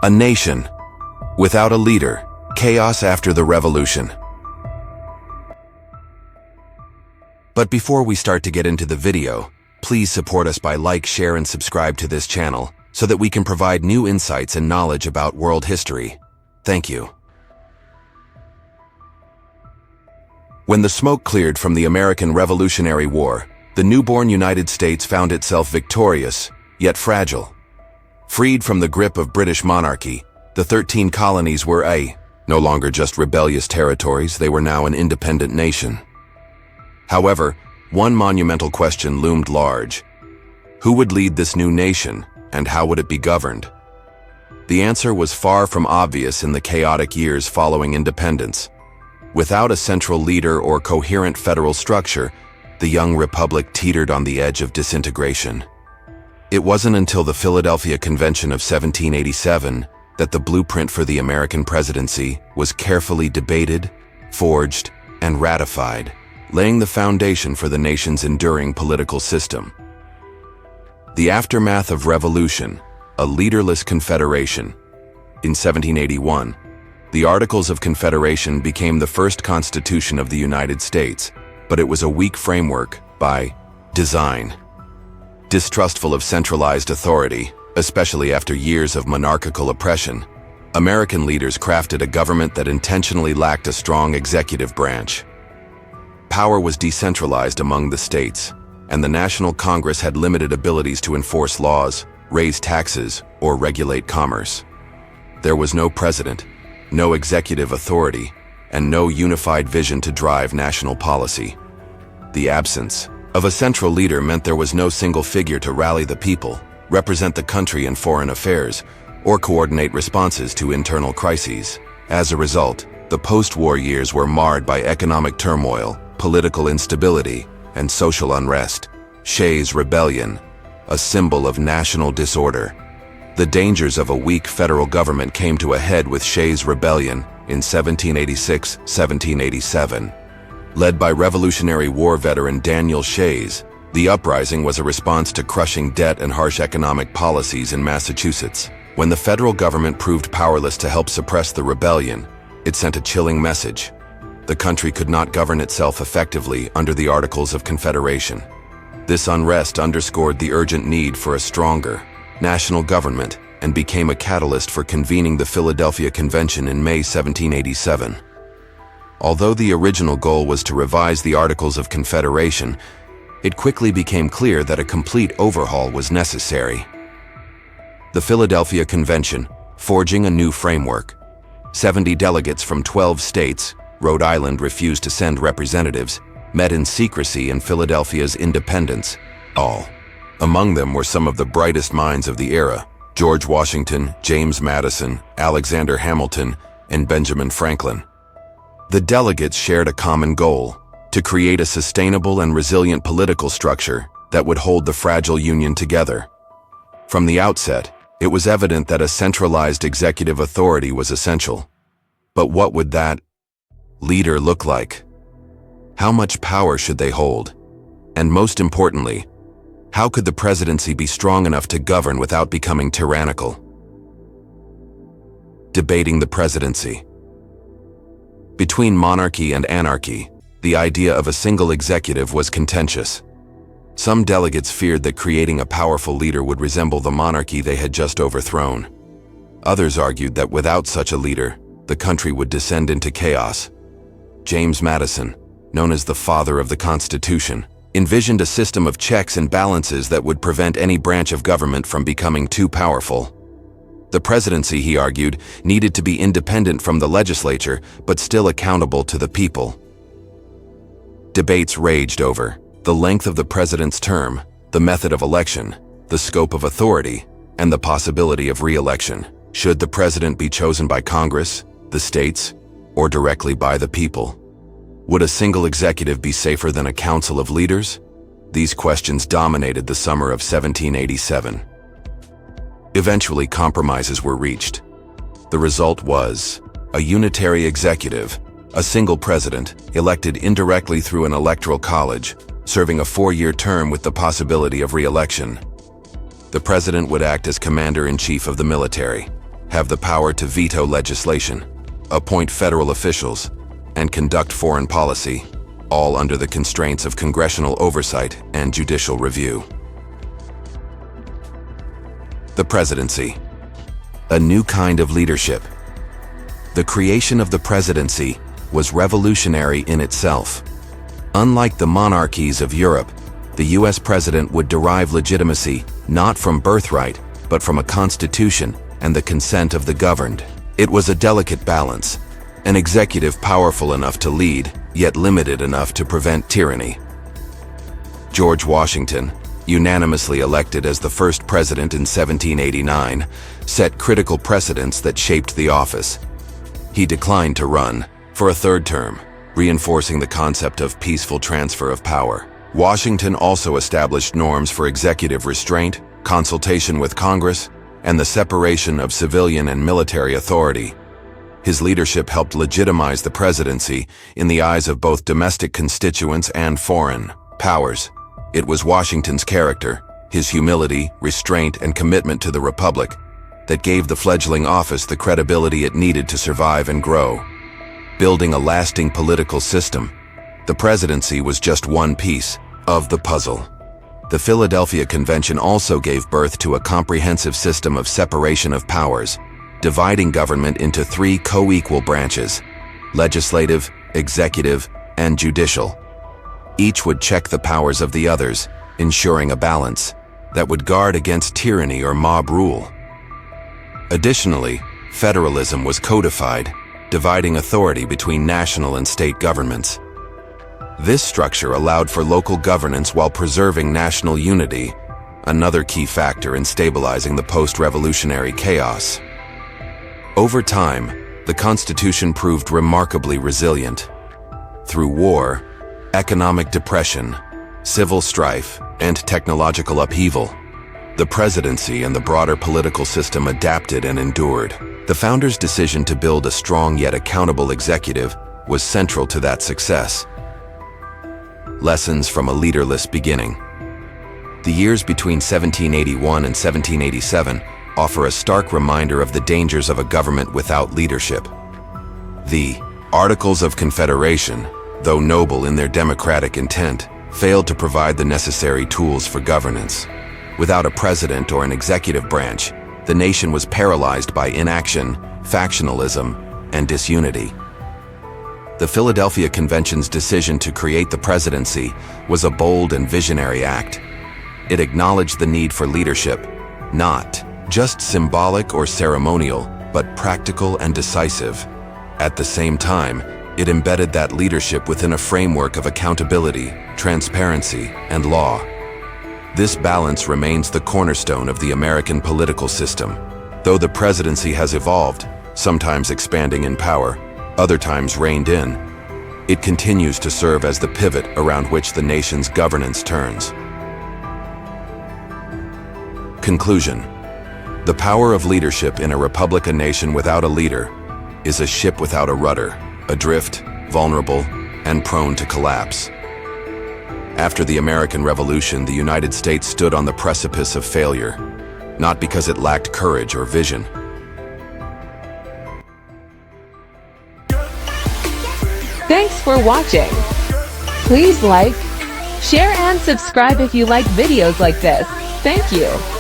A nation without a leader. Chaos after the revolution. But before we start to get into the video, please support us by like, share, and subscribe to this channel so that we can provide new insights and knowledge about world history. Thank you. When the smoke cleared from the American Revolutionary War, the newborn United States found itself victorious, yet fragile. Freed from the grip of British monarchy, the 13 colonies were no longer just rebellious territories, they were now an independent nation. However, one monumental question loomed large. Who would lead this new nation, and how would it be governed? The answer was far from obvious in the chaotic years following independence. Without a central leader or coherent federal structure, the young republic teetered on the edge of disintegration. It wasn't until the Philadelphia Convention of 1787 that the blueprint for the American presidency was carefully debated, forged, and ratified, laying the foundation for the nation's enduring political system. The aftermath of revolution, a leaderless Confederation. In 1781, the Articles of Confederation became the first Constitution of the United States, but it was a weak framework by design. Distrustful of centralized authority, especially after years of monarchical oppression, American leaders crafted a government that intentionally lacked a strong executive branch. Power was decentralized among the states, and the National Congress had limited abilities to enforce laws, raise taxes, or regulate commerce. There was no president, no executive authority, and no unified vision to drive national policy. The absence of a central leader meant there was no single figure to rally the people, represent the country in foreign affairs, or coordinate responses to internal crises. As a result, the post-war years were marred by economic turmoil, political instability, and social unrest. Shays' Rebellion, a symbol of national disorder. The dangers of a weak federal government came to a head with Shays' Rebellion in 1786-1787. Led by Revolutionary War veteran Daniel Shays, the uprising was a response to crushing debt and harsh economic policies in Massachusetts. When the federal government proved powerless to help suppress the rebellion, it sent a chilling message. The country could not govern itself effectively under the Articles of Confederation. This unrest underscored the urgent need for a stronger national government and became a catalyst for convening the Philadelphia Convention in May 1787. Although the original goal was to revise the Articles of Confederation, it quickly became clear that a complete overhaul was necessary. The Philadelphia Convention, forging a new framework. 70 delegates from 12 states, Rhode Island refused to send representatives, met in secrecy in Philadelphia's independence. Among them were some of the brightest minds of the era: George Washington, James Madison, Alexander Hamilton, and Benjamin Franklin. The delegates shared a common goal: to create a sustainable and resilient political structure that would hold the fragile Union together. From the outset, it was evident that a centralized executive authority was essential. But what would that leader look like? How much power should they hold? And most importantly, how could the presidency be strong enough to govern without becoming tyrannical? Debating the presidency. Between monarchy and anarchy, the idea of a single executive was contentious. Some delegates feared that creating a powerful leader would resemble the monarchy they had just overthrown. Others argued that without such a leader, the country would descend into chaos. James Madison, known as the father of the Constitution, envisioned a system of checks and balances that would prevent any branch of government from becoming too powerful. The presidency, he argued, needed to be independent from the legislature, but still accountable to the people. Debates raged over the length of the president's term, the method of election, the scope of authority, and the possibility of re-election. Should the president be chosen by Congress, the states, or directly by the people? Would a single executive be safer than a council of leaders? These questions dominated the summer of 1787. Eventually, compromises were reached. The result was a unitary executive, a single president, elected indirectly through an electoral college, serving a 4-year term with the possibility of re-election. The president would act as commander-in-chief of the military. have the power to veto legislation, appoint federal officials, and conduct foreign policy, all under the constraints of congressional oversight and judicial review. The presidency. A new kind of leadership. The creation of the presidency was revolutionary in itself. Unlike the monarchies of Europe, the US president would derive legitimacy not from birthright, but from a constitution and the consent of the governed. It was a delicate balance, an executive powerful enough to lead, yet limited enough to prevent tyranny. George Washington, unanimously elected as the first president in 1789, set critical precedents that shaped the office. He declined to run for a third term, reinforcing the concept of peaceful transfer of power. Washington also established norms for executive restraint, consultation with Congress, and the separation of civilian and military authority. His leadership helped legitimize the presidency in the eyes of both domestic constituents and foreign powers. It was Washington's character, his humility, restraint, and commitment to the Republic that gave the fledgling office the credibility it needed to survive and grow. Building a lasting political system, the presidency was just one piece of the puzzle. The Philadelphia Convention also gave birth to a comprehensive system of separation of powers, dividing government into three co-equal branches: legislative, executive, and judicial. Each would check the powers of the others, ensuring a balance that would guard against tyranny or mob rule. Additionally, federalism was codified, dividing authority between national and state governments. This structure allowed for local governance while preserving national unity, another key factor in stabilizing the post-revolutionary chaos. Over time, the Constitution proved remarkably resilient. Through war, economic depression, civil strife, and technological upheaval, the presidency and the broader political system adapted and endured. The founders' decision to build a strong yet accountable executive was central to that success. Lessons from a leaderless beginning. The years between 1781 and 1787 offer a stark reminder of the dangers of a government without leadership. The Articles of Confederation, though noble in their democratic intent, failed to provide the necessary tools for governance. Without a president or an executive branch, the nation was paralyzed by inaction, factionalism, and disunity. The Philadelphia Convention's decision to create the presidency was a bold and visionary act. It acknowledged the need for leadership, not just symbolic or ceremonial, but practical and decisive. At the same time, it embedded that leadership within a framework of accountability, transparency, and law. This balance remains the cornerstone of the American political system. Though the presidency has evolved, sometimes expanding in power, other times reined in, it continues to serve as the pivot around which the nation's governance turns. Conclusion. The power of leadership in a republic, a nation without a leader, is a ship without a rudder, adrift, vulnerable, and prone to collapse. After the American Revolution, the United States stood on the precipice of failure, not because it lacked courage or vision. Thanks for watching. Please like, share, and subscribe if you like videos like this. Thank you.